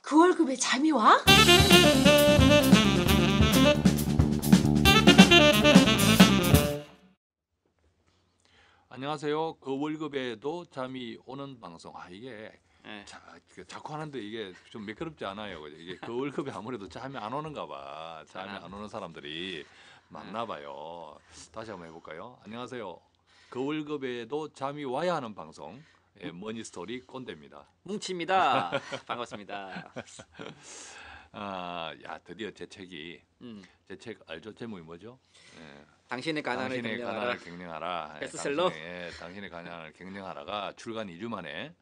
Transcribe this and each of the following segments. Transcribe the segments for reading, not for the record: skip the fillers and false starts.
그 월급에 잠이 와? 안녕하세요. 그 월급에도 잠이 오는 방송. 이게 예. 자꾸 하는데 이게 좀 매끄럽지 않아요. 그죠? 이게 그 월급에 아무래도 잠이 안 오는가 봐. 잠이 안 오는 사람들이 많나 봐요. 다시 한번 해볼까요? 안녕하세요. 그 월급에도 잠이 와야 하는 방송. 머니스토리 꼰대입니다. 뭉치입니다. 반갑습니다. 드디어 제 책이 제 책 알죠? 제목이 뭐죠? 예. 당신의 가난을 당신의 경영하라. 가난을 경영하라. 베스트셀러? 당신의 가난을 경영하라가 출간 2주 만에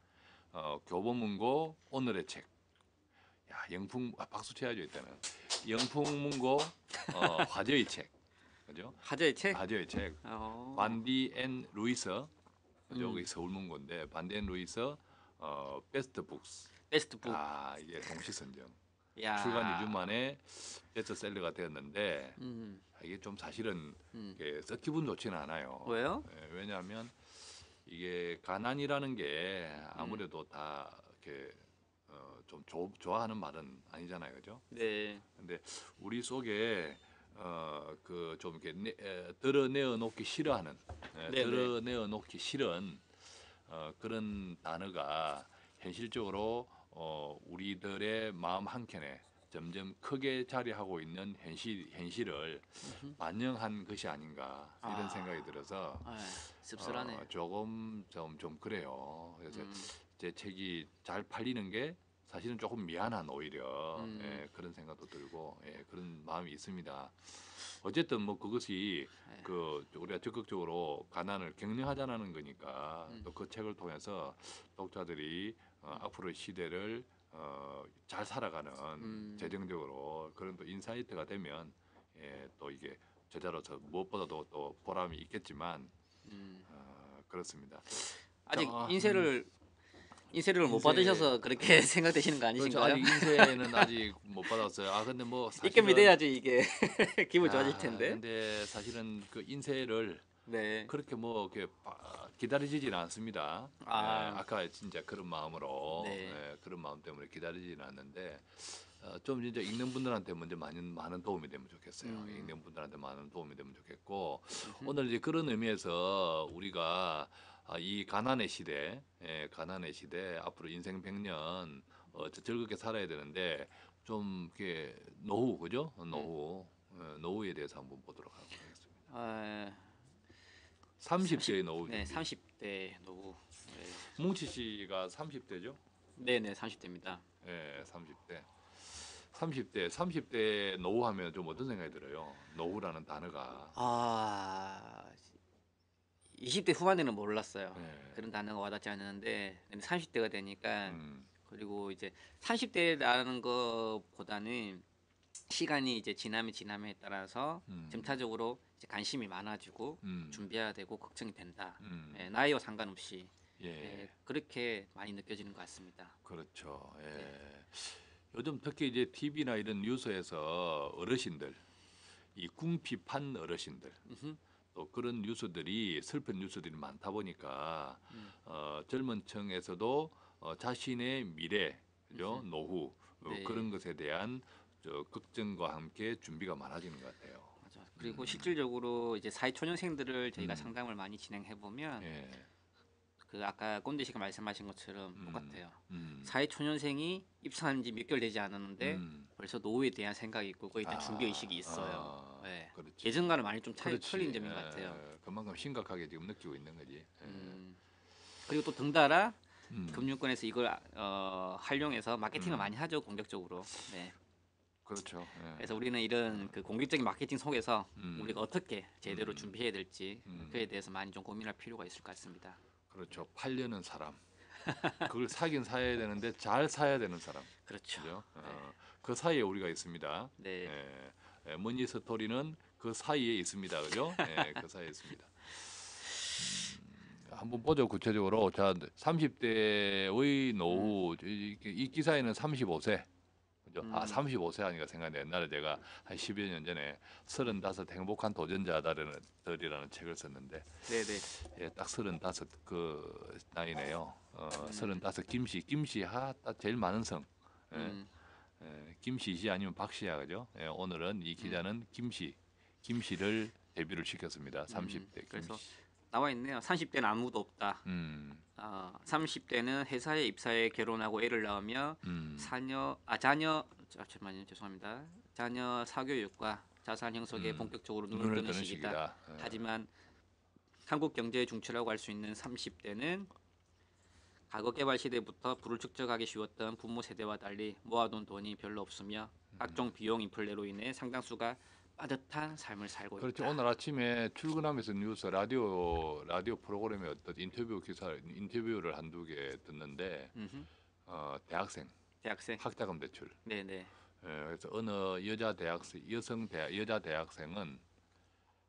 교보문고 오늘의 책. 영풍 박수 쳐야죠 일단은. 영풍문고 화제의 책. 그죠? 화제의 책? 화제의 책. 어. 반디 앤 루이스. 그죠? 여기 서울문고인데 반디 앤 루이스 베스트 북스. 베스트 북. 이게 동시선정. 야. 출간 2주 만에 베스트셀러가 되었는데 음. 이게 좀 사실은 썩 기분 좋지는 않아요. 왜요? 왜냐하면 이게 가난이라는 게 아무래도 다 이렇게 좀 좋아하는 말은 아니잖아요, 그죠? 네. 근데 우리 속에 그 좀 이렇게 드러내어 놓기 싫어하는, 네네. 드러내어 놓기 싫은 그런 단어가 현실적으로 우리들의 마음 한켠에 점점 크게 자리하고 있는 현실을 반영한 것이 아닌가 이런 생각이 들어서 씁쓸하네. 조금 좀 그래요. 그래서 제 책이 잘 팔리는 게 사실은 조금 미안한 오히려 그런 생각도 들고 그런 마음이 있습니다. 어쨌든 뭐 그것이 그 우리가 적극적으로 가난을 격려하자는 거니까 또 그 책을 통해서 독자들이 앞으로의 시대를 잘 살아가는 재정적으로 그런 또 인사이트가 되면 또 이게 저자로서 무엇보다도 또 보람이 있겠지만 그렇습니다. 아직 자, 인쇄를 못 받으셔서 그렇게 생각되시는 거 그렇죠. 아니신가요? 아직 인쇄는 아직 못 받았어요. 근데 뭐 입금 사실은 믿어야지 이게 기분 좋아질 텐데. 근데 사실은 그 인쇄를 네. 그렇게 뭐 이렇게 기다리지는 않습니다. 아까 진짜 그런 마음으로 그런 마음 때문에 기다리지는 않는데 좀 진짜 읽는 분들한테 먼저 많은 도움이 되면 좋겠어요. 읽는 분들한테 많은 도움이 되면 좋겠고 오늘 이제 그런 의미에서 우리가 이 가난의 시대, 가난의 시대 앞으로 인생 100년 즐겁게 살아야 되는데 좀 이렇게 노후 그죠? 노후에 대해서 한번 보도록 하겠습니다. 30대의 노후. 네, 30대 노후. 네. 뭉치 씨가 30대죠? 네네, 30대입니다. 네, 30대 노후 하면 좀 어떤 생각이 들어요? 노후라는 단어가. 20대 후반에는 몰랐어요. 네. 그런 단어가 와닿지 않았는데 30대가 되니까 그리고 이제 30대라는 것보다는 시간이 이제 지남에 따라서 점차적으로 이제 관심이 많아지고 준비해야 되고 걱정이 된다. 나이와 상관없이 그렇게 많이 느껴지는 것 같습니다. 그렇죠. 요즘 특히 이제 TV나 이런 뉴스에서 어르신들, 이 궁핍한 어르신들, 또 그런 뉴스들이 슬픈 뉴스들이 많다 보니까 젊은 층에서도 자신의 미래, 그죠? 노후 그런 것에 대한 걱정과 함께 준비가 많아지는 것 같아요. 맞아. 그리고 실질적으로 이제 사회초년생들을 저희가 상담을 많이 진행해 보면 그 아까 꼰대 씨가 말씀하신 것처럼 똑같아요. 사회초년생이 입사한 지 몇 개월 되지 않았는데 벌써 노후에 대한 생각이 있고 거기에 대한 준비 의식이 있어요. 예전과는 많이 좀 틀린 점인 것 같아요. 그만큼 심각하게 지금 느끼고 있는 거지. 그리고 또 덩달아 금융권에서 이걸 활용해서 마케팅을 많이 하죠, 공격적으로. 네. 그렇죠. 그래서 우리는 이런 그 공격적인 마케팅 속에서 우리가 어떻게 제대로 준비해야 될지 그에 대해서 많이 좀 고민할 필요가 있을 것 같습니다. 그렇죠. 팔려는 사람. 그걸 사긴 사야 되는데 잘 사야 되는 사람. 그렇죠. 그죠? 그 사이에 우리가 있습니다. 네. 머니 스토리는 그 사이에 있습니다. 그죠? 그 사이에 있습니다. 한번 보죠. 구체적으로. 자, 30대의 노후. 이 기사에는 35세. 그죠? 35세 하니까 생각나. 옛날에 제가 한 10여 년 전에 35 행복한 도전자들이라는 책을 썼는데 네네. 딱 35 그 나이네요. 35 김씨 딱 제일 많은 성. 김씨시 아니면 박씨야 그죠? 예, 오늘은 이 기자는 김씨를 데뷔를 시켰습니다. 30대 그래서 김씨. 나와 있네요. 30대는 아무도 없다. 30대는 회사에 입사해 결혼하고 애를 낳으며 잠깐만요. 죄송합니다. 자녀 사교육과 자산 형성에 본격적으로 눈을 뜨는 시기다. 하지만 한국 경제의 중추라고 할 수 있는 30대는 과거 개발 시대부터 부를 축적하기 쉬웠던 부모 세대와 달리 모아둔 돈이 별로 없으며 각종 비용 인플레로 인해 상당수가 빠듯한 삶을 살고 있다. 그렇죠. 오늘 아침에 출근하면서 뉴스 라디오 프로그램에 어떤 인터뷰를 한두 개 듣는데 대학생 학자금 대출. 네네. 그래서 어느 여자 대학생은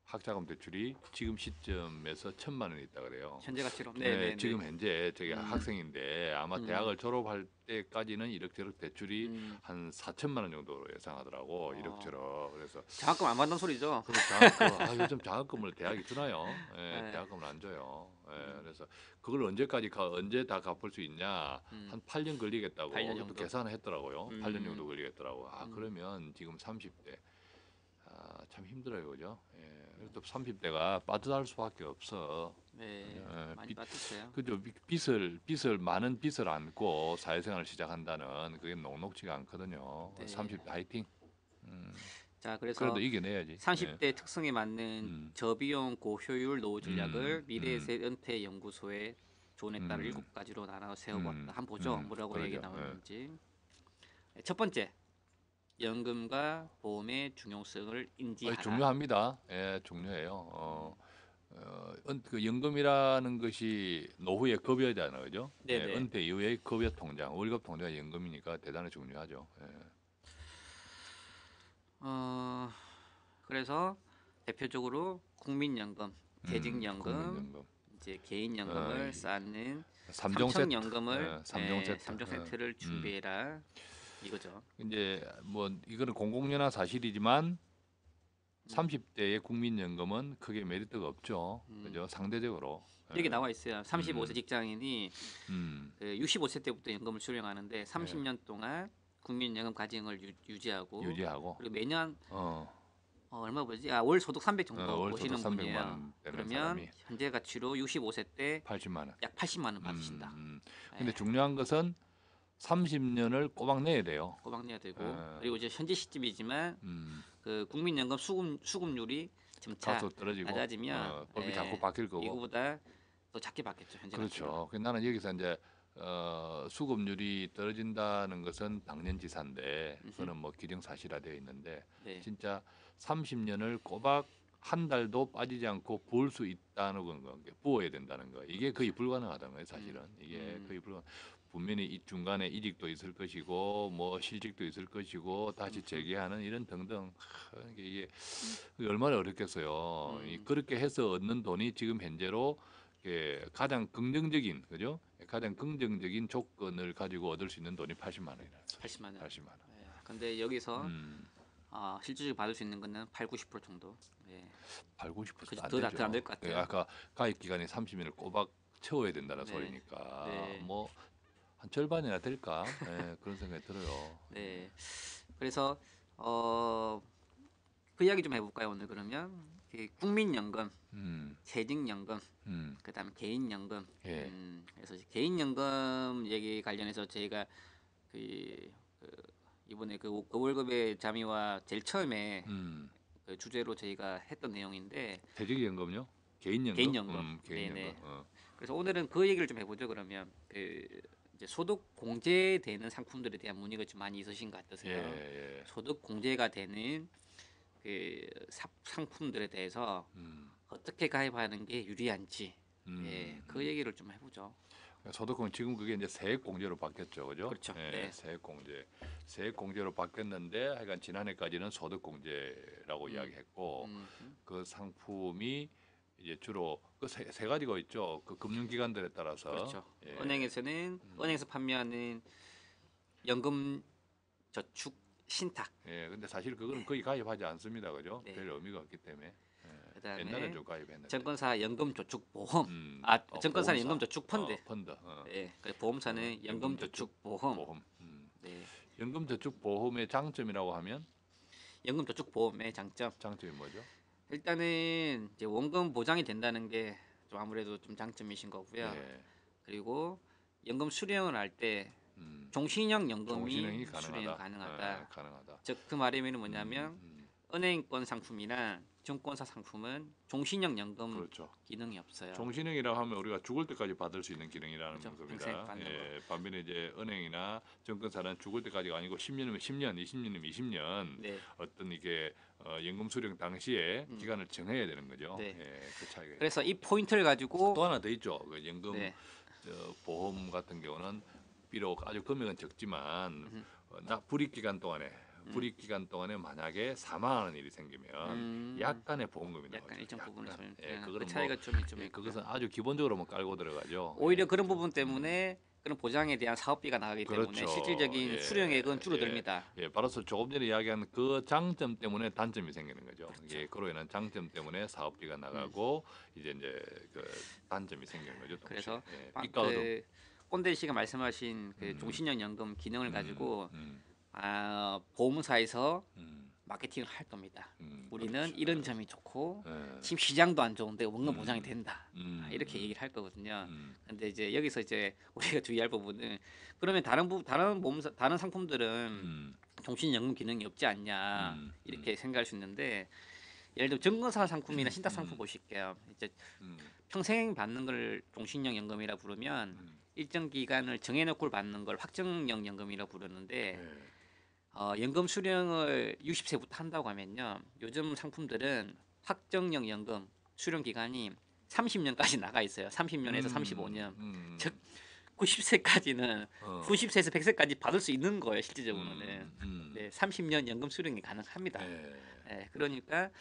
학자금 대출이 지금 시점에서 1,000만 원이 있다 그래요. 현재 가치로. 네, 지금 현재 저기 학생인데 아마 대학을 졸업할 때까지는 이럭저럭 대출이 한 4천만 원 정도로 예상하더라고. 이럭저럭. 그래서 장학금 안 받는 소리죠. 장학금, 요즘 장학금을 대학이 주나요? 네. 대학금을 안 줘요. 그래서 그걸 언제 다 갚을 수 있냐? 한 8년 걸리겠다고 8년 정도 계산을 했더라고요. 8년 정도 걸리겠더라고. 그러면 지금 30대 참 힘들어요, 그죠? 또 30대가 빠듯할 수밖에 없어. 네, 많이 빠졌어요. 그죠? 많은 빚을 안고 사회생활을 시작한다는 그게 녹록지가 않거든요. 네. 30대 화이팅. 자, 그래서 그래도 이겨내야지. 30대 특성에 맞는 저비용 고효율 노후 전략을 미래에셋 은퇴 연구소에 조언에 따라 7가지로 나눠 세워봤다. 한번 보죠. 뭐라고 얘기 나오는지. 첫 번째. 연금과 보험의 중요성을 인지하라. 중요합니다. 예, 중요해요. 그 연금이라는 것이 노후의 급여잖아요, 그죠? 예, 은퇴 이후의 급여 통장, 월급 통장이 연금이니까 대단히 중요하죠. 예. 그래서 대표적으로 국민연금, 재직연금, 이제 개인연금을 쌓는 삼청연금을 3종 세트를 준비해라. 이거죠. 이제 뭐 이거는 공공연한 사실이지만 30대의 국민연금은 크게 메리트가 없죠. 그죠? 상대적으로. 여기 나와 있어요. 35세 직장인이 65세 때부터 연금을 수령하는데 30년 동안 국민연금 가정을 유지하고 그리고 매년 얼마 보지? 월 소득 300 정도 오시는 분이에요. 그러면 현재 가치로 65세 때 80만 원. 약 80만 원 받으신다. 근데 중요한 것은 30년을 꼬박 내야 돼요. 꼬박 내야 되고 그리고 이제 현재 시점이지만 그 국민연금 수급률이 점차 낮아지면 법이 자꾸 바뀔 거고 이거보다 더 작게 받겠죠. 현재 그렇죠. 나는 여기서 이제 수급률이 떨어진다는 것은 당연지사인데 그거는 뭐 기정사실화되어 있는데 진짜 30년을 꼬박 한 달도 빠지지 않고 부을 수 있다는 건 부어야 된다는 거. 이게 거의 불가능하다는 거예요, 사실은. 이게 거의 분명히 이 중간에 이직도 있을 것이고 뭐 실직도 있을 것이고 다시 재개하는 이런 등등 이게 얼마나 어렵겠어요. 그렇게 해서 얻는 돈이 지금 현재로 가장 긍정적인 그죠? 가장 긍정적인 조건을 가지고 얻을 수 있는 돈이 80만 원이라. 80만 원. 80만 원. 근데 여기서 실질적으로 받을 수 있는 거는 80-90% 정도. 80-90% 안 되죠. 더 안 될 것 같아요. 아까 가입 기간이 30년을 꼬박 채워야 된다는 소리니까 뭐 한 절반이나 될까? 그런 생각이 들어요. 네. 그래서 그 이야기 좀 해볼까요 오늘 그러면 국민연금, 재직연금, 그다음에 개인연금. 그래서 개인연금 얘기 관련해서 저희가 이번에 그 월급의 잠이와 제일 처음에 그 주제로 저희가 했던 내용인데 재직연금요? 개인연금. 네네. 그래서 오늘은 그 얘기를 좀 해보죠. 그러면 이제 소득 공제되는 상품들에 대한 문의가 좀 많이 있으신 것 같으세요. 소득 공제가 되는 그 상품들에 대해서 어떻게 가입하는 게 유리한지 그 얘기를 좀 해보죠. 소득공 지금 그게 이제 세액공제로 바뀌었죠, 그죠? 그렇죠. 세액공제로 바뀌었는데 하여간 지난해까지는 소득공제라고 이야기했고 그 상품이 이제 주로 그 세 가지가 있죠. 그 금융기관들에 따라서. 그렇죠. 은행에서는 은행에서 판매하는 연금 저축 신탁. 근데 사실 그거는 거의 가입하지 않습니다, 그죠? 별 의미가 없기 때문에. 옛날에 좀 가입했는데. 증권사 연금저축보험. 증권사는 연금저축펀드. 펀드. 보험사는 연금저축보험. 연금저축보험의 장점이라고 하면 연금저축보험의 장점이 뭐죠? 일단은 이제 원금 보장이 된다는 게 좀 아무래도 좀 장점이신 거고요. 예. 그리고 연금 수령을 할 때 종신형 연금이 종신형이 수령 가능하다. 가능하다. 즉 그 말의 의미는 뭐냐면 은행권 상품이나 증권사 상품은 종신형 연금 그렇죠. 기능이 없어요. 종신형이라고 하면 우리가 죽을 때까지 받을 수 있는 기능이라는 그렇죠. 겁니다. 평생 받는 예, 반면에 이제 은행이나 증권사는 죽을 때까지가 아니고 10년이면 10년, 20년이면 20년 네. 어떤 이게 연금 수령 당시에 기간을 정해야 되는 거죠. 네. 예, 그 차이가. 그래서 이 포인트를 가지고 또 하나 더 있죠. 그 연금 네. 보험 같은 경우는 비록 아주 금액은 적지만 불이익 기간 동안에 만약에 사망하는 일이 생기면 약간의 보험금이 나오죠. 약간 일정 부분에서 예, 그 차이가 좀 있죠. 그것은 아주 기본적으로만 깔고 들어가죠. 오히려 그런 부분 때문에 그런 보장에 대한 사업비가 나가기 때문에 그렇죠. 실질적인 예, 수령액은 줄어듭니다. 예, 바로서 조금 전에 이야기한 그 장점 때문에 단점이 생기는 거죠. 그렇죠. 예, 그로 인한 장점 때문에 사업비가 나가고 이제 그 단점이 생기는 거죠. 동시에. 그래서 삐까어도 꼰대 씨가 말씀하신 그 종신형 연금 기능을 가지고 보험사에서 마케팅을 할 겁니다. 우리는 그렇죠. 이런 점이 좋고 예. 지금 시장도 안 좋은데 원금 보장이 된다. 이렇게 얘기를 할 거거든요. 근데 이제 여기서 이제 우리가 주의할 부분은 그러면 다른 보험사 다른 상품들은 종신연금 기능이 없지 않냐 이렇게 생각할 수 있는데 예를 들어 증권사 상품이나 신탁 상품 보실게요. 이제 평생 받는 걸 종신형 연금이라 부르면 일정 기간을 정해놓고 받는 걸 확정형 연금이라 부르는데 연금 수령을 60세부터 한다고 하면요. 요즘 상품들은 확정형 연금 수령 기간이 30년까지 나가 있어요. 30년에서 35년. 즉 90세까지는 90세에서 100세까지 받을 수 있는 거예요. 실질적으로는. 네, 30년 연금 수령이 가능합니다. 네, 그러니까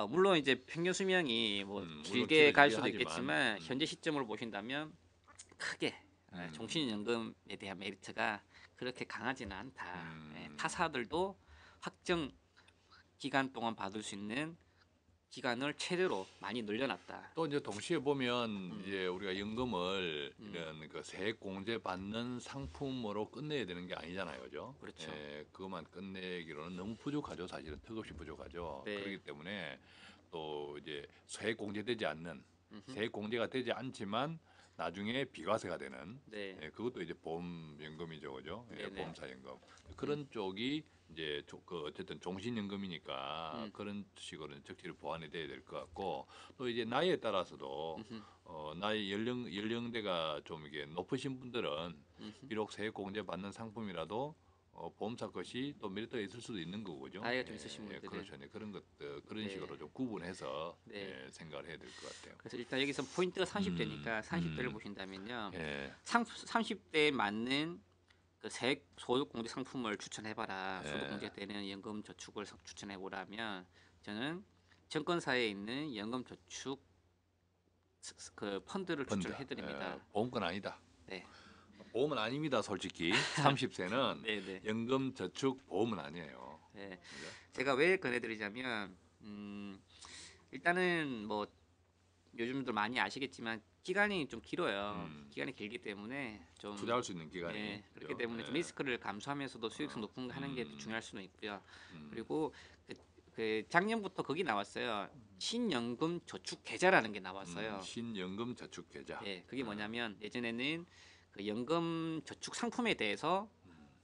물론 이제 평균 수명이 뭐 길게 갈 수도 있겠지만 현재 시점으로 보신다면 크게 종신연금에 대한 메리트가 그렇게 강하지는 않다. 타사들도 확정 기간 동안 받을 수 있는 기간을 최대로 많이 늘려놨다. 또 이제 동시에 보면 이제 우리가 연금을 이런 그 세액 공제 받는 상품으로 끝내야 되는 게 아니잖아요, 그죠? 그렇죠. 예, 그것만 끝내기로는 너무 부족하죠, 사실은 턱없이 부족하죠. 네. 그렇기 때문에 또 이제 세액 공제되지 않는 세액 공제가 되지 않지만 나중에 비과세가 되는 네. 예, 그것도 이제 보험연금이죠, 그죠? 예, 네네. 보험사연금 그런 쪽이 이제 그 어쨌든 종신연금이니까 그런 식으로 적절히 보완이 돼야 될 것 같고 또 이제 나이에 따라서도 나이 연령대가 좀 이게 높으신 분들은 비록 세액 공제 받는 상품이라도 보험사 것이 또 메리트가 있을 수도 있는 거고죠. 나이가 좀 있으신 분들은. 그렇죠. 네, 그런 것들 그런 네. 식으로 좀 구분해서 네. 생각을 해야 될 것 같아요. 그래서 일단 여기서 포인트가 30대니까 30대를 보신다면요. 예. 30대에 맞는 그 세액 소득공제 상품을 추천해봐라. 네. 소득공제 때는 연금 저축을 추천해보라면 저는 증권사에 있는 연금 저축 그 펀드를 추천해드립니다. 보험은 아니다. 네. 보험은 아닙니다. 솔직히 30세는 네네. 연금 저축 보험은 아니에요. 네. 제가 왜 권해드리자면 일단은 뭐 요즘들 많이 아시겠지만 기간이 좀 길어요. 기간이 길기 때문에 좀 투자할 수 있는 기간이 네, 그렇기 때문에 좀 리스크를 감수하면서도 수익성 높은 거 하는 게 중요할 수는 있고요. 그리고 그 작년부터 거기 나왔어요. 신연금 저축 계좌라는 게 나왔어요. 신연금 저축 계좌. 네, 그게 뭐냐면 예전에는 그 연금 저축 상품에 대해서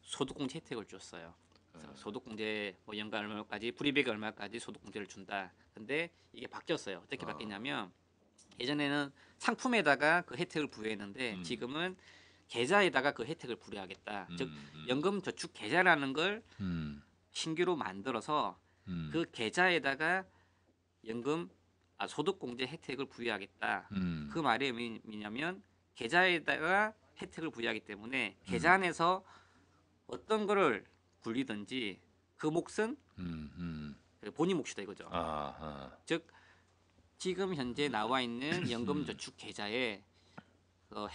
소득공제 혜택을 줬어요. 그래서 소득공제 뭐 연간 얼마까지 불이익 얼마까지 소득공제를 준다. 근데 이게 바뀌었어요. 어떻게 바뀌냐면 예전에는 상품에다가 그 혜택을 부여했는데 지금은 계좌에다가 그 혜택을 부여하겠다. 즉 연금 저축 계좌라는 걸 신규로 만들어서 그 계좌에다가 소득공제 혜택을 부여하겠다. 그 말이 뭐냐면 계좌에다가 혜택을 부여하기 때문에 계좌 안에서 어떤 거를 굴리든지 그 몫은 본인 몫이다 이거죠. 즉 지금 현재 나와 있는 연금 저축 계좌에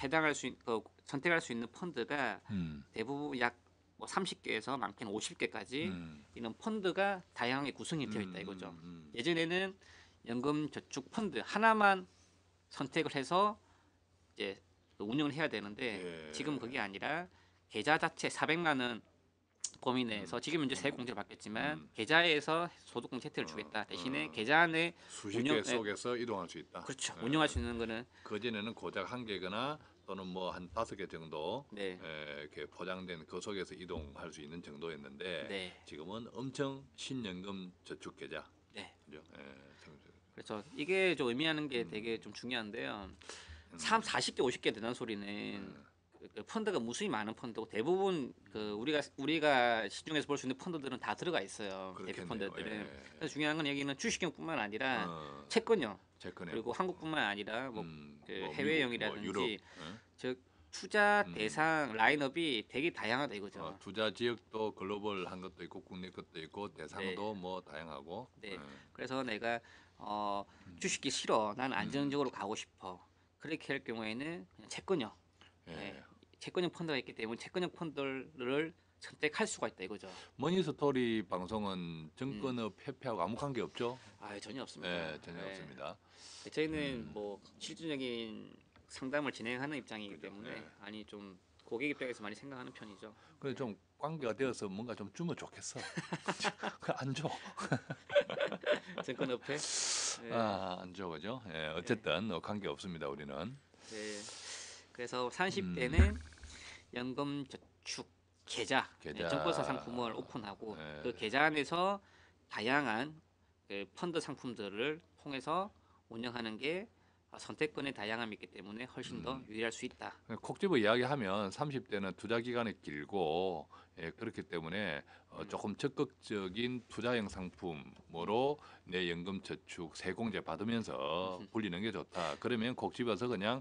해당할 수 선택할 수 있는 펀드가 대부분 약 뭐 30개에서 많게는 50개까지 이런 펀드가 다양하게 구성이 되어 있다 이거죠. 예전에는 연금 저축 펀드 하나만 선택을 해서 이제 운영을 해야 되는데 지금 그게 아니라 계좌 자체 400만 원 범위 내에서 지금 현재 세액공제를 받겠지만 계좌에서 소득공제 혜택을 주겠다. 대신에 계좌 내 수십 개 속에서 이동할 수 있다. 그렇죠. 운영할 수 있는 거는 그전에는 고작 한 개거나 또는 뭐 한 5개 정도 이렇게 포장된 그 속에서 이동할 수 있는 정도였는데 지금은 엄청 신연금 저축 계좌. 그죠? 그렇죠. 이게 좀 의미하는 게 되게 좀 중요한데요. 40개, 50개 되는 소리는 그 펀드가 무수히 많은 펀드고 대부분 그 우리가 시중에서 볼 수 있는 펀드들은 다 들어가 있어요. 대표 펀드들은. 그래서 중요한 건 여기는 주식형뿐만 아니라 채권형 그리고 한국뿐만 아니라 뭐 그 해외형이라든지 뭐 즉 투자 대상 라인업이 되게 다양하다 이거죠. 투자 지역도 글로벌한 것도 있고 국내 것도 있고 대상도 뭐 다양하고. 그래서 내가 주식이 싫어. 난 안정적으로 가고 싶어. 그렇게 할 경우에는 그냥 채권형. 채권형 펀드가 있기 때문에 채권형 펀드를 선택할 수가 있다 이거죠. 머니스토리 방송은 증권업 협회하고 아무 관계 없죠? 전혀 없습니다. 전혀 없습니다. 저희는 뭐 실질적인 상담을 진행하는 입장이기 때문에 아니 좀 고객 입장에서 많이 생각하는 편이죠. 그래 좀 관계가 되어서 뭔가 좀 주면 좋겠어. 안 줘. 증권협회? 안 줘, 그죠? 어쨌든 관계 없습니다 우리는. 그래서 30대는 연금 저축 계좌. 증권사 상품을 오픈하고 그 계좌 안에서 다양한 그 펀드 상품들을 통해서 운영하는 게 선택권의 다양함이 있기 때문에 훨씬 더 유리할 수 있다. 콕 집어 이야기하면 30대는 투자 기간이 길고 그렇기 때문에 조금 적극적인 투자형 상품으로 내 연금 저축 세공제 받으면서 불리는 게 좋다. 그러면 콕 집어서 그냥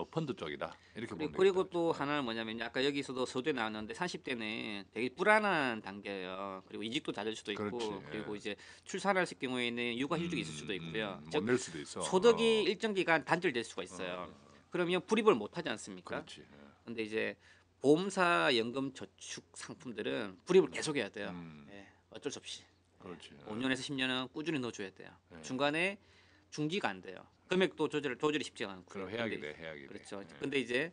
펀드 쪽이다. 이렇게 보면 그리고 또 하나는 뭐냐면 아까 여기서도 서두에 나왔는데 30대는 되게 불안한 단계예요. 그리고 이직도 잦을 수도 있고 그리고 이제 출산을 했을 경우에는 육아휴직이 있을 수도 있고요. 못 낼 수도 있어. 소득이 일정 기간 단절될 수가 있어요. 그러면 불입을 못 하지 않습니까? 그렇지. 근데 이제 보험사 연금 저축 상품들은 불입을 계속해야 돼요. 어쩔 수 없이. 그렇지. 5년에서 10년은 꾸준히 넣어줘야 돼요. 중간에 중지가 안 돼요. 금액도 조절이 쉽지가 않고. 그럼 해약이 돼. 그렇죠. 근데 이제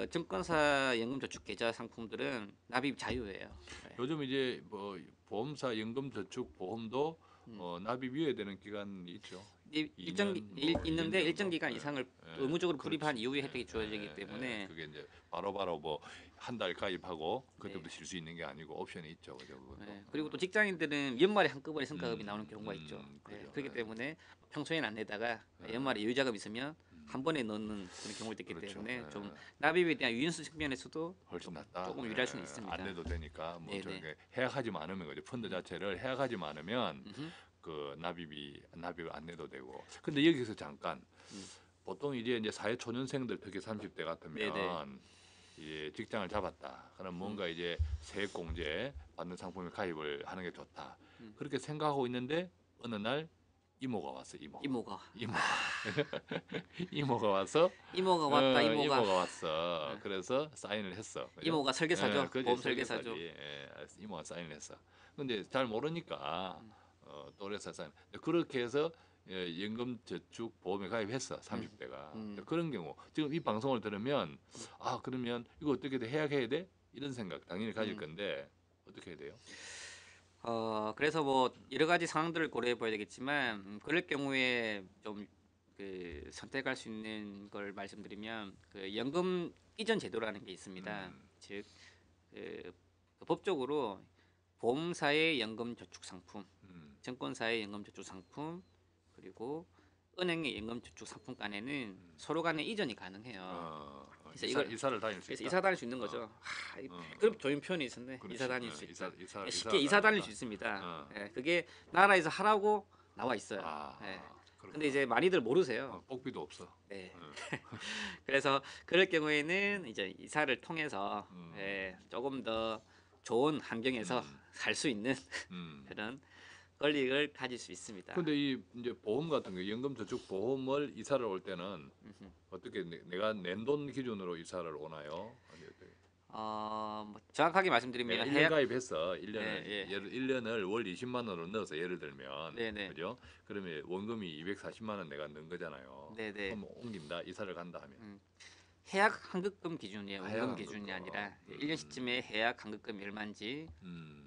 증권사 연금 저축 계좌 상품들은 납입 자유예요. 요즘 이제 뭐 보험사 연금 저축 보험도 납입 유예되는 기간이 있죠. 있는데 일정 기간 이상을 의무적으로 불입한 이후에 혜택이 주어지기 때문에 그게 이제 바로바로 뭐 한 달 가입하고 그때부터 쉴 수 있는 게 아니고 옵션이 있죠, 그죠? 그리고 또 직장인들은 연말에 한꺼번에 성과급이 나오는 경우가 있죠. 그렇기 때문에 평소에는 안 내다가 연말에 여유자금 있으면 한 번에 넣는 그런 경우도 있기 때문에 좀 납입에 대한 유연성 측면에서도 훨씬 낫다. 조금 유리할 수는 있습니다. 안 내도 되니까 뭐 저렇게 해약하지 않으면 그죠? 펀드 자체를 해약하지 않으면 그 납입을 안 내도 되고. 근데 여기서 잠깐 보통 이제 사회 초년생들 특히 30대 같으면 이제 직장을 잡았다. 그럼 뭔가 이제 세액공제 받는 상품에 가입을 하는 게 좋다. 그렇게 생각하고 있는데 어느 날 이모가 왔어. 이모가 와서 이모가 왔다. 이모가 왔어. 그래서 사인을 했어. 그죠? 이모가 설계사죠. 보험 설계사죠. 이모가 사인을 했어. 근데 잘 모르니까 또래사 사인. 그렇게 해서 연금 저축 보험에 가입했어. 30대가. 그런 경우 지금 이 방송을 들으면 그러면 이거 어떻게 해약해야 돼? 이런 생각 당연히 가질 건데 어떻게 해야 돼요? 그래서 뭐 여러 가지 상황들을 고려해 봐야 되겠지만 그럴 경우에 좀 그 선택할 수 있는 걸 말씀드리면 그 연금 이전 제도라는 게 있습니다. 즉 그 법적으로 보험사의 연금 저축 상품, 증권사의 연금 저축 상품, 그리고 은행의 연금 저축 상품 간에는 서로 간에 이전이 가능해요. 그래서 이사를 다닐 수 있다. 이사 다닐 수 있는 거죠. 그럼 좋은 표현이 있었네. 이사 다닐 수 있다. 쉽게 이사 다닐 수 있습니다. 그게 나라에서 하라고 나와 있어요. 근데 이제 많이들 모르세요. 복비도 없어. 그래서 그럴 경우에는 이제 이사를 통해서 조금 더 좋은 환경에서 살 수 있는 그런 권리를 가질 수 있습니다. 근데 이 이제 보험 같은 거 연금 저축 보험을 이사를 올 때는 어떻게 내가 낸 돈 기준으로 이사를 오나요? 뭐 정확하게 말씀드리면 1년 가입했어. 1년을 1년을 월 20만 원으로 넣어서 예를 들면 그죠? 그러면 원금이 240만 원 내가 넣은 거잖아요. 그럼 옮긴다. 이사를 간다 하면 해약 환급금 기준이에요. 해약 원금 기준이 환급금. 아니라 1년 시점에 해약 환급금이 얼마인지,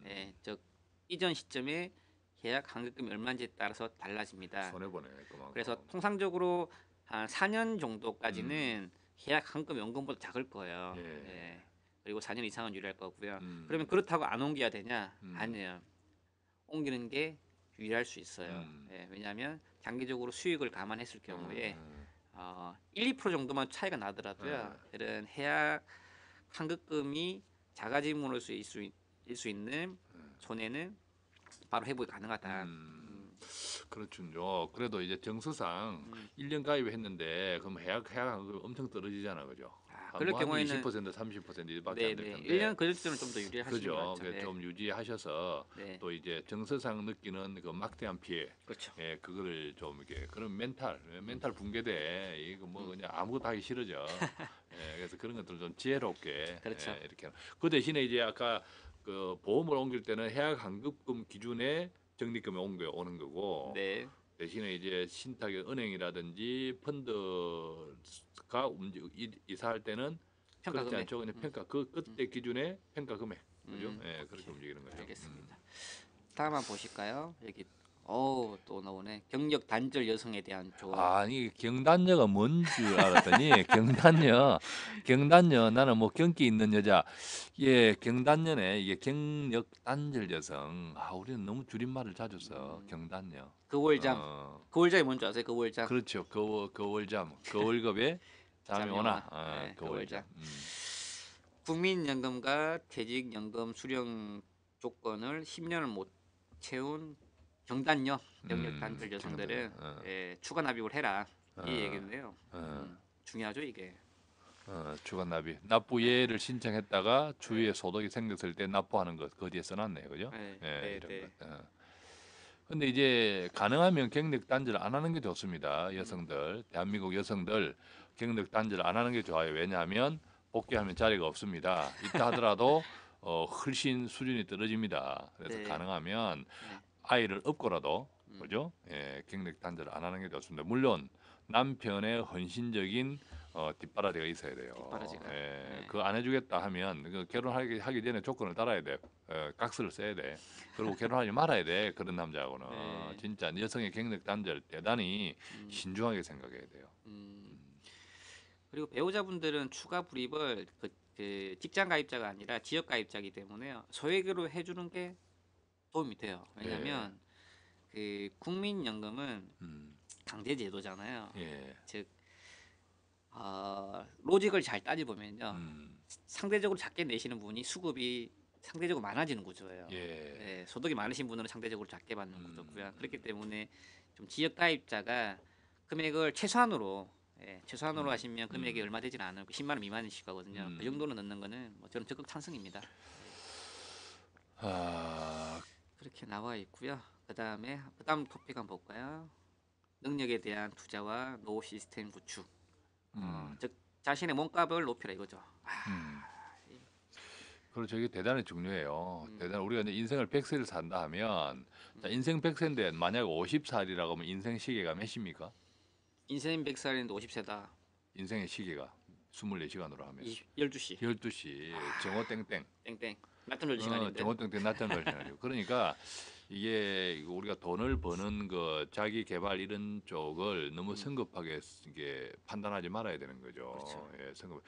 예, 즉 이전 시점에 해약 환급금이 얼마인지에 따라서 달라집니다. 손해 보네 그만큼. 그래서 통상적으로 한 4년 정도까지는 해약 환급 연금보다 작을 거예요. 예. 예. 그리고 4년 이상은 유리할 거고요. 그러면 그렇다고 안 옮겨야 되냐? 아니에요. 옮기는 게 유리할 수 있어요. 예, 왜냐하면 장기적으로 수익을 감안했을 경우에 1, 2% 정도만 차이가 나더라도요. 이런 해약 환급금이 작아짐으로 일 수 있는 손해는 바로 회복이 가능하다. 그렇군요. 그래도 이제 정서상 1년 가입했는데 그럼 해약 엄청 떨어지잖아, 그죠? 그럴 경우에는 20% 30%밖에 안 될 네, 텐데. 1년 그때는 좀 더 유리하시는 그죠. 것 같죠. 네. 좀 유지하셔서 네. 또 이제 정서상 느끼는 그 막대한 피해, 그렇죠. 예, 그거를 좀 이렇게 그런 멘탈 붕괴돼. 이거 뭐 그냥 아무것도 하기 싫어져. 예, 그래서 그런 것들 좀 지혜롭게 그렇죠. 예, 이렇게. 그 대신에 이제 아까 그 보험을 옮길 때는 해약 환급금 기준에 적립금이 오는 거고. 네. 대신에 이제 신탁의 은행이라든지 펀드가 이사할 때는 평가 그렇지 금액. 않죠. 그냥 평가 그 그때 기준의 평가 금액, 그죠? 예, 그렇게 움직이는 거죠. 알겠습니다. 다음 한번 보실까요? 여기 또 나오네. 경력 단절 여성에 대한 조언. 아니 경단녀가 뭔 줄 알았더니 경단녀 나는 뭐 경기 있는 여자. 예, 경단녀네. 이게 경력 단절 여성. 우리는 너무 줄임말을 자주 써. 경단녀. 그월잠. 그월잠이 뭔지 아세요? 그월잠. 그렇죠. 그월잠. 그월급에 잠이 잠이 오나. 오나. 네, 그월잠. 국민연금과 퇴직연금 수령 조건을 10년을 못 채운 경단녀 경력 단절 여성들은 추가 납입을 해라 이 얘기인데요. 중요하죠 이게. 추가 납입. 납부예를 신청했다가 주위에 소득이 생겼을 때 납부하는 것 거기에 써놨네요, 그죠? 이런 것. 근데 이제 가능하면 경력 단절 안 하는 게 좋습니다. 여성들, 대한민국 여성들 경력 단절 안 하는 게 좋아요. 왜냐하면 복귀하면 자리가 없습니다. 있다 하더라도 훨씬 수준이 떨어집니다. 그래서 가능하면 아이를 업고라도 그죠? 예, 경력 단절을 안 하는 게 좋습니다. 물론 남편의 헌신적인 뒷바라지가 있어야 돼요. 뒷바라지가. 예, 그거 안 해주겠다 하면 그 결혼하기 전에 조건을 달아야 돼. 깍스를 써야 돼. 그리고 결혼하지 말아야 돼. 그런 남자하고는 진짜 여성의 경력 단절 대단히 신중하게 생각해야 돼요. 그리고 배우자분들은 추가 불입을 그 직장 가입자가 아니라 지역 가입자이기 때문에요. 소액으로 해주는 게 도움이 돼요. 왜냐하면 그 국민연금은 강제 제도잖아요. 즉 로직을 잘 따져보면요. 상대적으로 작게 내시는 분이 수급이 상대적으로 많아지는 구조예요. 소득이 많으신 분은 상대적으로 작게 받는 구조고요. 그렇기 때문에 좀 지역 가입자가 금액을 최소한으로 하시면 금액이 얼마 되지는 않고 10만 원 미만이실 거거든요. 그 정도로 넣는 거는 뭐 저는 적극 찬성입니다. 그렇게 나와 있고요. 그다음 토픽 한번 볼까요? 능력에 대한 투자와 노후 시스템 구축. 즉 자신의 몸값을 높이라 이거죠. 그렇죠. 이게 대단히 중요해요. 우리가 이제 인생을 100세를 산다 하면 자, 인생 100세인데 만약 50살이라고 하면 인생 시계가 몇 시입니까? 인생 100살인데 50세다. 인생의 시계가 24시간으로 하면 12시. 12시 정오 땡땡. 땡땡. 낮잠 잘 시간인데. 정오 땡땡 낮잠 잘 시간이고. 그러니까 이게 우리가 돈을 버는 거 자기 개발 이런 쪽을 너무 성급하게 이게 판단하지 말아야 되는 거죠. 그렇죠. 예, 성급.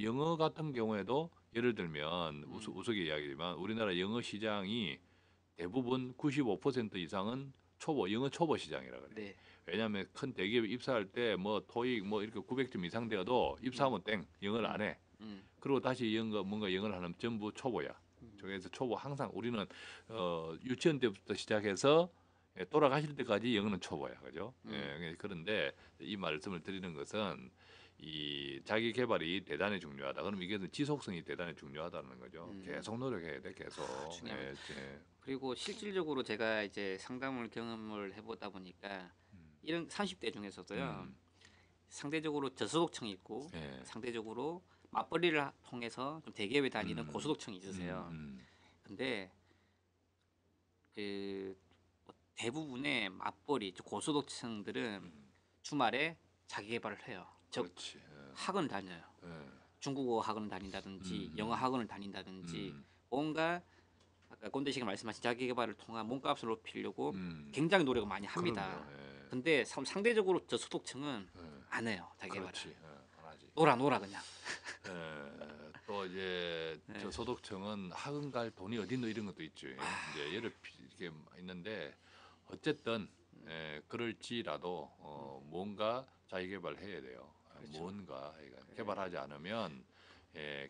영어 같은 경우에도 예를 들면 우스갯 이야기지만 우리나라 영어 시장이 대부분 95% 이상은 영어 초보 시장이라 그래요. 네. 왜냐하면 큰 대기업에 입사할 때 뭐 토익 뭐 이렇게 900점 이상 되어도 입사하면 땡 영어를 안 해. 그리고 다시 뭔가 영어를 하면 전부 초보야. 그래서 초보 항상 우리는 유치원 때부터 시작해서 돌아가실 때까지 영어는 초보야, 그죠? 그런데 이 말씀을 드리는 것은 이 자기 개발이 대단히 중요하다. 그럼 이게 지속성이 대단히 중요하다는 거죠. 계속 노력해야 돼, 계속. 그리고 실질적으로 제가 이제 상담을 경험을 해보다 보니까 이런 30대 중에서도요 상대적으로 저소득층이 있고 상대적으로 맞벌이를 통해서 좀 대기업에 다니는 고소득층이 있으세요. 근데 그 대부분의 맞벌이 고소득층들은 주말에 자기 개발을 해요. 즉 학원을 다녀요. 중국어 학원을 다닌다든지 영어 학원을 다닌다든지 뭔가 아까 꼰대 씨가 말씀하신 자기 개발을 통한 몸값을 높이려고 굉장히 노력을 많이 합니다. 근데 상대적으로 저소득층은 안 해요. 자기 개발을. 안 하지. 놀아 그냥. 또 이제 저소득층은 학원 갈 돈이 어디 있노 이런 것도 있죠. 이제 예를 이렇게 있는데 어쨌든 그럴지라도 뭔가 자기 개발해야 돼요. 그렇죠. 뭔가 개발하지 않으면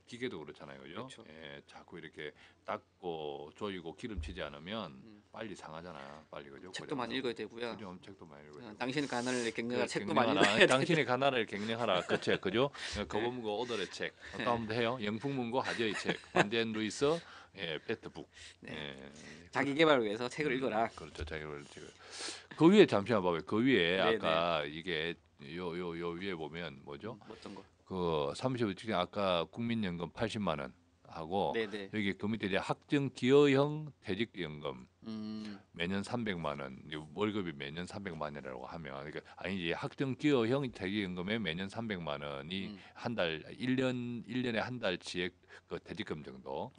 기계도 그렇잖아요, 그죠? 그렇죠. 자꾸 이렇게 닦고 조이고 기름치지 않으면 빨리 상하잖아, 빨리 그죠? 책도 많이 읽어야 되고요. 그죠, 책도 많이 읽어야 되고. 당신의 가난을 갱년할 책도 갱년하라. 많이 읽어야 돼. 당신의 가난을 갱년하라 그 책, 그죠? 거범문고 오더의 책, 다음도 해요. 영풍문고 하저의 책, 반덴 루이스 페트북. 자기 개발을 위해서 책을 읽어라. 그렇죠, 자기 개발 책을. 그 위에 잠시만 봐봐요. 그 위에 아까 이게 요 위에 보면 뭐죠? 어떤 거? 그 35 직장 아까 국민연금 80만 원 하고 네네. 여기 그 밑에 이제 학증 기여형 퇴직연금 매년 300만 원, 월급이 매년 300만 원이라고 하면 그러니까 아니지 학증 기여형 퇴직연금에 매년 300만 원이 한 달 1년에 한 달치의 그 퇴직금 정도.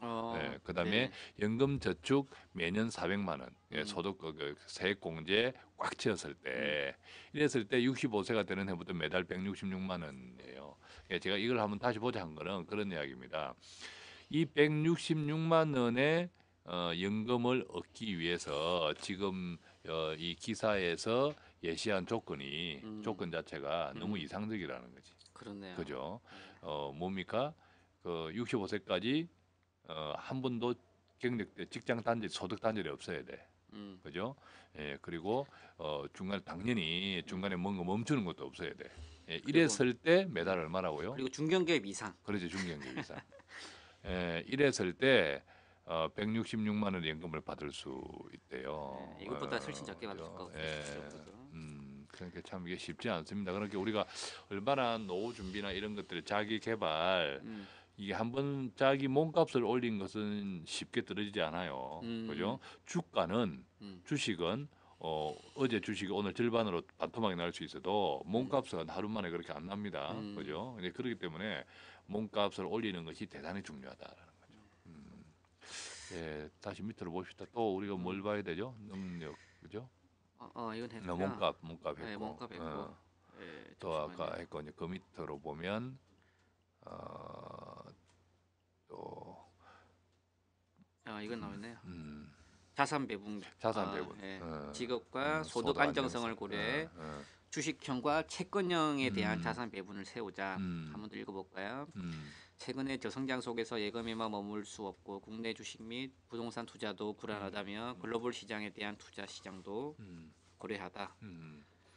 그다음에 연금 저축 매년 400만 원. 소득 그 세액공제 꽉 채웠을 때 이랬을 때 65세가 되는 해부터 매달 166만 원이에요. 제가 이걸 한번 다시 보자 한 거는 그런 이야기입니다. 이 166만 원의 연금을 얻기 위해서 지금 이 기사에서 예시한 조건 자체가 너무 이상적이라는 거지. 그렇네요. 그죠? 뭡니까? 그 65세까지 한 번도 경력 직장 단절, 소득 단절이 없어야 돼. 그죠? 그리고 당연히 중간에 뭔가 멈추는 것도 없어야 돼. 이랬을 때 매달 얼마라고요? 그리고 중견기업 이상. 그렇죠, 중견기업 이상. 이랬을 때 166만 원 연금을 받을 수 있대요. 이것보다 훨씬 적게 받을 것 같아요. 그러니까 참 이게 쉽지 않습니다. 그러니까 우리가 얼마나 노후 준비나 이런 것들 자기 개발 이게 한번 자기 몸값을 올린 것은 쉽게 떨어지지 않아요. 그죠? 주식은 어제 주식이 오늘 절반으로 반토막이 날 수 있어도 몸값은 하루 만에 그렇게 안 납니다. 그죠? 근데 그렇기 때문에 몸값을 올리는 것이 대단히 중요하다라는 거죠. 다시 밑으로 봅시다. 또 우리가 뭘 봐야 되죠? 능력, 그죠? 이건 했고요. 몸값 했고. 네, 몸값 했고. 또 아까 했고 이제 그 밑으로 보면 또 이건 나왔네요. 자산 배분. 직업과 소득 안정성을 고려해 주식형과 채권형에 대한 자산 배분을 세우자. 한번 더 읽어볼까요? 최근의 저성장 속에서 예금에만 머물 수 없고 국내 주식 및 부동산 투자도 불안하다며 글로벌 시장에 대한 투자 시장도 고려하다.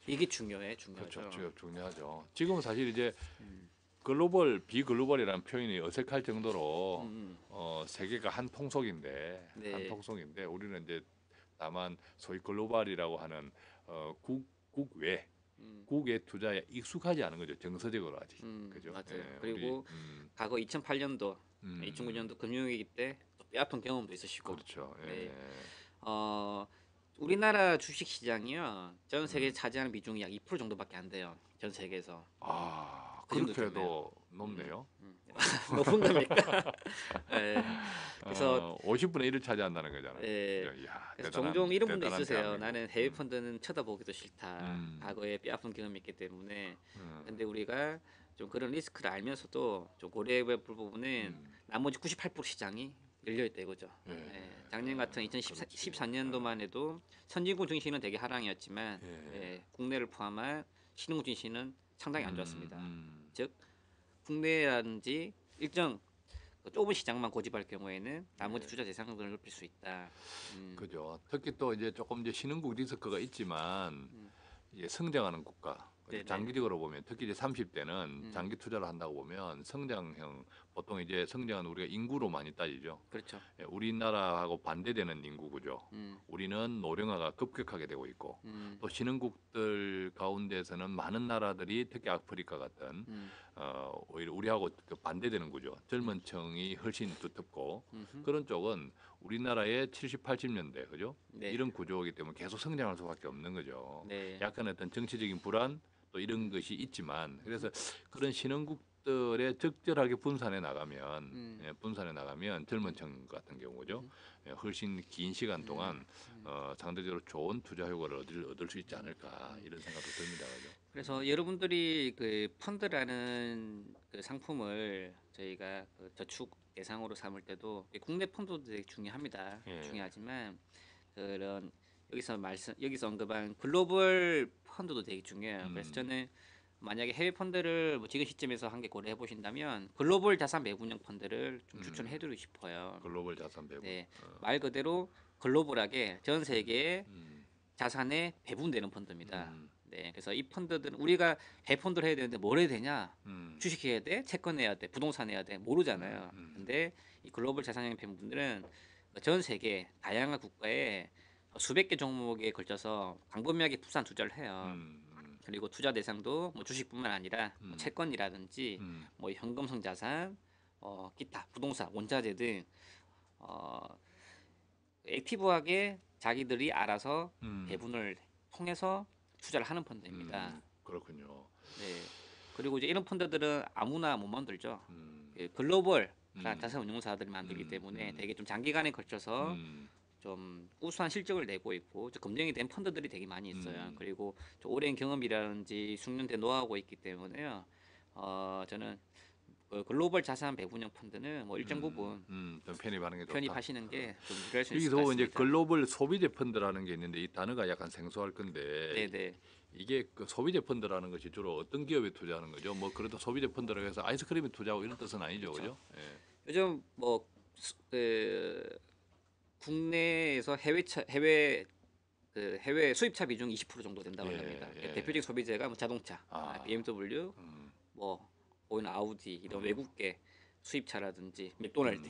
이게 중요하죠. 그렇죠, 중요하죠. 지금 사실 이제 글로벌, 비글로벌이라는 표현이 어색할 정도로 세계가 한 통속인데 우리는 이제 다만 소위 글로벌이라고 하는 국외 투자에 익숙하지 않은 거죠. 정서적으로 아직. 그죠? 맞아요. 그리고 과거 2008년도, 2009년도 금융위기 때 뼈아픈 경험도 있으시고. 그렇죠. 우리나라 주식 시장이요. 전 세계에 차지하는 비중이 약 2% 정도밖에 안 돼요. 전 세계에서. 그렇게도 높네요. 높은 겁니까? 그래서 50분의 1을 차지한다는 거잖아요. 그래서 종종 이런 분도 있으세요. 나는 해외 펀드는 쳐다보기도 싫다. 과거에 뼈아픈 경험이 있기 때문에. 근데 우리가 좀 그런 리스크를 알면서도 좀 고려해볼 부분은 나머지 98% 시장이 열려있다 이거죠. 작년 같은 2014년도만 해도 선진국 증시는 되게 하락이었지만 국내를 포함한 신흥국 증시는 상당히 안 좋았습니다. 즉 국내라든지 일정 좁은 시장만 고집할 경우에는 나머지 투자 대상들을 넓힐 수 있다. 그죠. 특히 또 이제 조금 이제 신흥국 리스크가 있지만 이제 성장하는 국가. 장기적으로 보면 특히 이제 30대는 장기 투자를 한다고 보면 성장형 보통 이제 성장은 우리가 인구로 많이 따지죠. 그렇죠. 우리나라하고 반대되는 인구구죠. 우리는 노령화가 급격하게 되고 있고 또 신흥국들 가운데서는 많은 나라들이 특히 아프리카 같은 오히려 우리하고 반대되는 구조. 젊은 층이 훨씬 두텁고 그런 쪽은 우리나라의 70, 80년대 그죠? 이런 구조이기 때문에 계속 성장할 수밖에 없는 거죠. 약간 어떤 정치적인 불안 또 이런 것이 있지만 그래서 그런 신흥국 것들에 적절하게 분산해 나가면 분산해 나가면 젊은 층 같은 경우죠. 훨씬 긴 시간 동안 상대적으로 좋은 투자 효과를 얻을 수 있지 않을까 이런 생각도 듭니다. 그죠? 그래서 여러분들이 그 펀드라는 그 상품을 저희가 그 저축 대상으로 삼을 때도 국내 펀드도 되게 중요합니다. 예. 중요하지만 그런 여기서 언급한 글로벌 펀드도 되게 중요해요. 그래서 저는 만약에 해외 펀드를 뭐 지금 시점에서 한 개 고려해 보신다면 글로벌 자산 배분형 펀드를 좀 추천해드리고 싶어요. 글로벌 자산 배분. 네, 말 그대로 글로벌하게 전 세계에 자산에 배분되는 펀드입니다. 네, 그래서 이 펀드들은 우리가 해외 펀드를 해야 되는데 뭘 해야 되냐? 주식해야 돼, 채권 해야 돼, 부동산 해야 돼, 모르잖아요. 근데 이 글로벌 자산형 배분들은 전 세계 다양한 국가에 수백 개 종목에 걸쳐서 광범위하게 분산 투자를 해요. 그리고 투자 대상도 뭐 주식뿐만 아니라 뭐 채권이라든지 뭐 현금성 자산, 기타 부동산, 원자재 등 액티브하게 자기들이 알아서 배분을 통해서 투자를 하는 펀드입니다. 그렇군요. 네. 그리고 이제 이런 펀드들은 아무나 못 만들죠. 그 글로벌 자산운용사들이 만들기 때문에 되게 좀 장기간에 걸쳐서 좀 우수한 실적을 내고 있고 검증이 된 펀드들이 되게 많이 있어요. 그리고 좀 오랜 경험이라든지 숙련된 노하우가 있기 때문에요. 저는 그 글로벌 자산 배분형 펀드는 뭐 일정 부분 좀 편입하는 게 좋다. 편입하시는 게 좀 유리할 수 있을 것 여기서 이제 같습니다. 글로벌 소비재 펀드라는 게 있는데 이 단어가 약간 생소할 건데 네네. 이게 그 소비재 펀드라는 것이 주로 어떤 기업에 투자하는 거죠? 뭐 그래도 소비재 펀드라고 해서 아이스크림에 투자하고 이런 뜻은 아니죠, 그죠? 예. 요즘 뭐 국내에서 해외 수입차 비중 20% 정도 된다고 합니다. 대표적 소비재가 뭐 자동차, BMW, 뭐 보이는 아우디 이런 외국계 수입차라든지 맥도날드.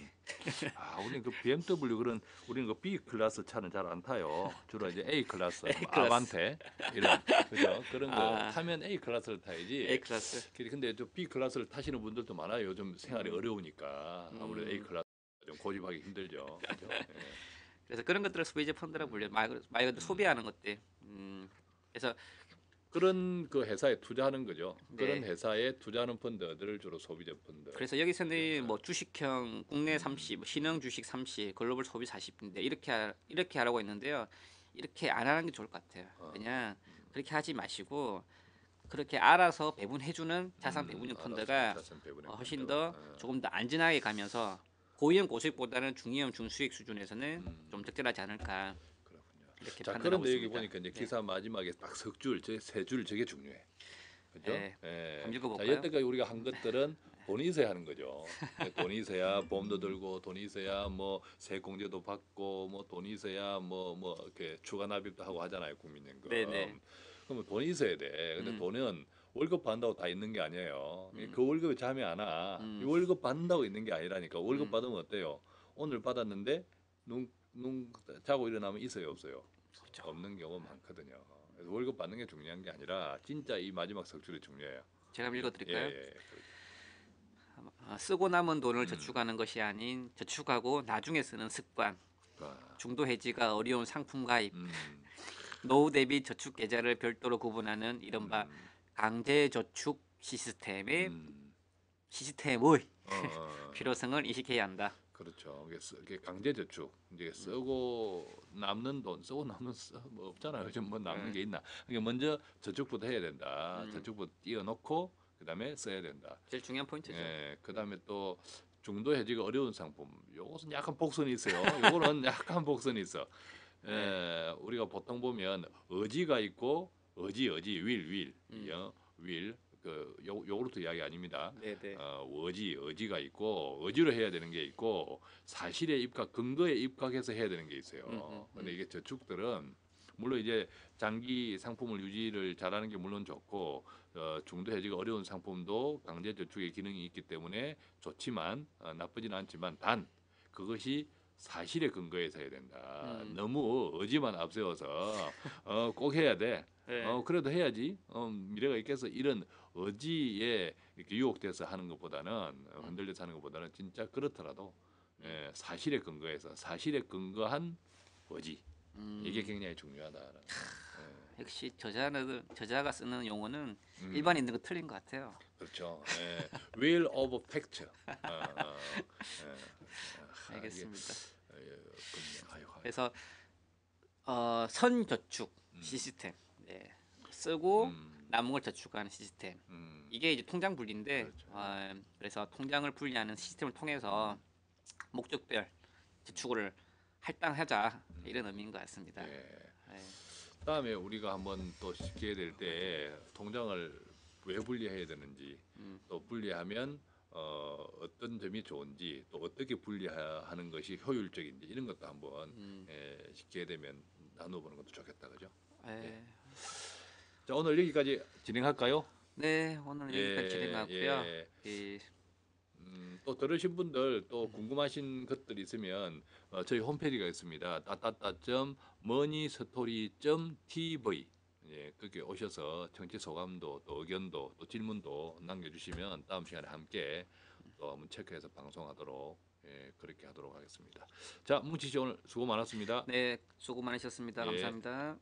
우리는 그 BMW 우리는 그 B 클래스 차는 잘 안 타요. 주로 이제 A 클래스, 클래스. 아반떼 이런 그죠? 그런 거 타면 A 클래스를 타야지. A 클래스. 근데 저 B 클래스를 타시는 분들도 많아요. 요즘 생활이 어려우니까 아무래도 A 클래스 좀 고집하기 힘들죠. 그죠? 예. 그래서 그런 것들을 소비재 펀드라고 불려요. 말 그대로 소비하는 것들. 그래서 그런 그 회사에 투자하는 거죠. 네. 그런 회사에 투자하는 펀드들을 주로 소비재 펀드. 그래서 여기서는 뭐 주식형 국내 30, 신흥 주식 30, 글로벌 소비 40인데 이렇게 하라고 했는데요. 이렇게 안 하는 게 좋을 것 같아요. 그냥 그렇게 하지 마시고 그렇게 알아서 배분해주는 자산 배분형 펀드가 훨씬 더 조금 더 안전하게 가면서 고위험 고수익보다는 중위험 중수익 수준에서는 좀 적절하지 않을까. 이렇게 자, 판단하고 그런데 여기 있습니다. 보니까 이제 기사 마지막에 딱 석 줄, 세 줄 저게 중요해. 그죠? 네. 한번 자, 읽어볼까요? 여태까지 우리가 한 것들은 돈이 있어야 하는 거죠. 돈이 있어야 보험도 들고, 돈이 있어야 뭐 세공제도 받고, 뭐 돈이 있어야 뭐 이렇게 추가 납입도 하고 하잖아요, 국민연금. 네네. 그러면 돈이 있어야 돼. 근데 돈은 월급 받는다고 다 있는 게 아니에요. 그 월급에 잠이 안 와. 이 월급 받는다고 있는 게 아니라니까. 월급 받으면 어때요? 오늘 받았는데 눈 자고 일어나면 있어요, 없어요? 없는 경우 많거든요. 그래서 월급 받는 게 중요한 게 아니라 진짜 이 마지막 석줄이 중요해요. 제가 한번 읽어드릴까요? 예. 쓰고 남은 돈을 저축하는 것이 아닌 저축하고 나중에 쓰는 습관. 중도 해지가 어려운 상품 가입. 노후 대비 저축 계좌를 별도로 구분하는 이른바 강제 저축 시스템의 필요성을 인식해야 한다. 그렇죠. 이게 강제 저축 이제 쓰고 남는 돈 쓰고 남는 뭐 없잖아요. 요즘 뭐 남는 게 있나? 그러니까 먼저 저축부터 해야 된다. 저축부터 띄워놓고 그다음에 써야 된다. 제일 중요한 포인트죠. 예, 그다음에 또 중도 해지가 어려운 상품. 요것은 약간 복선이 있어요. 요거는 약간 복선이 있어. 우리가 보통 보면 의지가 있고 윌 그 요구르트 이야기 아닙니다. 네네. 의지가 있고 의지로 해야 되는 게 있고 사실에 입각 근거에 입각해서 해야 되는 게 있어요. 근데 이게 저축들은 물론 이제 장기 상품을 유지를 잘하는 게 물론 좋고 중도 해지가 어려운 상품도 강제 저축의 기능이 있기 때문에 좋지만 나쁘지는 않지만 단 그것이 사실에 근거해서 해야 된다. 너무 의지만 앞세워서 꼭 해야 돼. 네. 그래도 해야지. 미래가 있겠어. 이런 의지에 이렇게 유혹돼서 하는 것보다는 흔들려서 하는 것보다는 진짜 그렇더라도 사실에 근거해서 사실에 근거한 의지 이게 굉장히 중요하다. 역시 저자가 쓰는 용어는 일반인들과 틀린 것 같아요. 그렇죠. 예. Wheel of Fact. 알겠습니다. 아유. 그래서 선저축 시스템 네. 쓰고 남은 걸 저축하는 시스템 이게 이제 통장 분리인데 그렇죠. 그래서 통장을 분리하는 시스템을 통해서 목적별 저축을 할당하자 이런 의미인 것 같습니다. 예. 네. 다음에 우리가 한번 또 기회 될 때 통장을 왜 분리해야 되는지 또 분리하면 어떤 점이 좋은지 또 어떻게 분리하는 것이 효율적인지 이런 것도 한번 기회 되면 나눠보는 것도 좋겠다 그죠? 예. 자 오늘 여기까지 진행할까요? 네 오늘 여기까지 진행하고요. 또 들으신 분들 또 궁금하신 것들 있으면 저희 홈페이지가 있습니다. moneystory.tv 예, 거기 오셔서 정치 소감도 또 의견도 또 질문도 남겨주시면 다음 시간에 함께 또 한번 체크해서 방송하도록 그렇게 하도록 하겠습니다. 자, 뭉치 씨 오늘 수고 많았습니다. 네, 수고 많으셨습니다. 예. 감사합니다.